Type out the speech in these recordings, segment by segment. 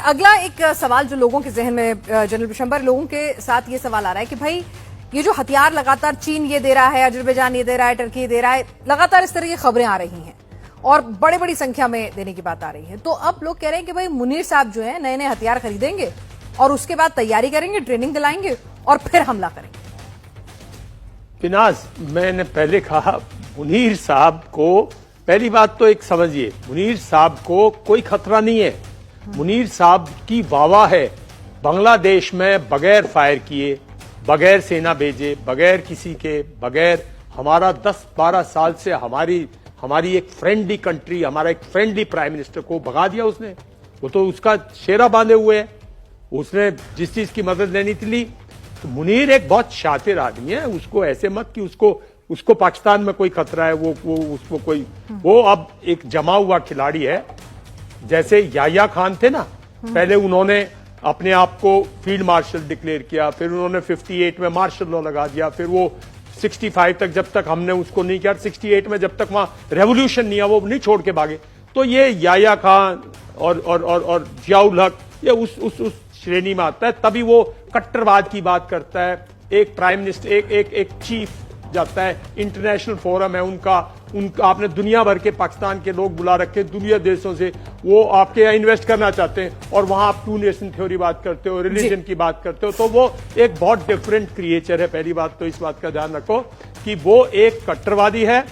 अगला एक सवाल जो लोगों के जहन में जनरल बिशंबर, लोगों के साथ ये सवाल आ रहा है कि भाई ये जो हथियार लगातार चीन ये दे रहा है, अजरबैजान ये दे रहा है, टर्की ये दे रहा है, लगातार इस तरह की खबरें आ रही हैं और बड़ी बड़ी संख्या में देने की बात आ रही है। तो अब लोग कह रहे हैं कि भाई मुनीर साहब जो है नए नए हथियार खरीदेंगे और उसके बाद तैयारी करेंगे, ट्रेनिंग दिलाएंगे और फिर हमला करेंगे। पिनाज, मैंने पहले कहा मुनीर साहब को, पहली बात तो एक समझिए, मुनीर साहब को कोई खतरा नहीं है। मुनीर साहब की वावा है बांग्लादेश में बगैर फायर किए, बगैर सेना भेजे, बगैर किसी के, बगैर हमारा 10-12 साल से हमारी एक फ्रेंडली कंट्री, हमारा एक फ्रेंडली प्राइम मिनिस्टर को भगा दिया उसने। वो तो उसका शेरा बांधे हुए है, उसने जिस चीज की मदद लेनी थी ली। तो मुनीर एक बहुत शातिर आदमी है, उसको ऐसे मत कि उसको पाकिस्तान में कोई खतरा है, उसको कोई, वो अब एक जमा हुआ खिलाड़ी है। जैसे याह्या खान थे ना, पहले उन्होंने अपने आप को फील्ड मार्शल डिक्लेयर किया, फिर उन्होंने 58 में मार्शल लॉ लगा दिया, फिर वो 65 तक, जब तक हमने उसको नहीं किया, 68 में जब तक वहां रेवोल्यूशन नहीं हुआ, वो नहीं छोड़ के भागे। तो ये याह्या खान और जियाउल हक, ये उस श्रेणी में आता है। तभी वो कट्टरवाद की बात करता है। एक प्राइम मिनिस्टर, एक चीफ जाता है, इंटरनेशनल फोरम है उनका आपने दुनिया भर के पाकिस्तान के लोग बुला रखे, दुनिया देशों से, वो आपके यहाँ इन्वेस्ट करना चाहते हैं और वहां आप 2 नेशन थ्योरी बात करते हो, रिलीजन की बात करते हो। तो वो एक बहुत डिफरेंट क्रिएचर है। पहली बात तो इस बात का ध्यान रखो कि वो एक कट्टरवादी है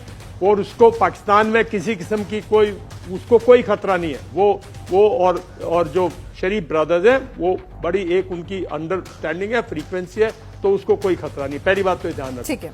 और उसको पाकिस्तान में किसी किस्म की उसको कोई खतरा नहीं है। वो और जो शरीफ ब्रदर्स है, वो बड़ी एक उनकी अंडरस्टैंडिंग है, फ्रीक्वेंसी है, तो उसको कोई खतरा नहीं। पहली बात तो ध्यान रखो। ठीक है।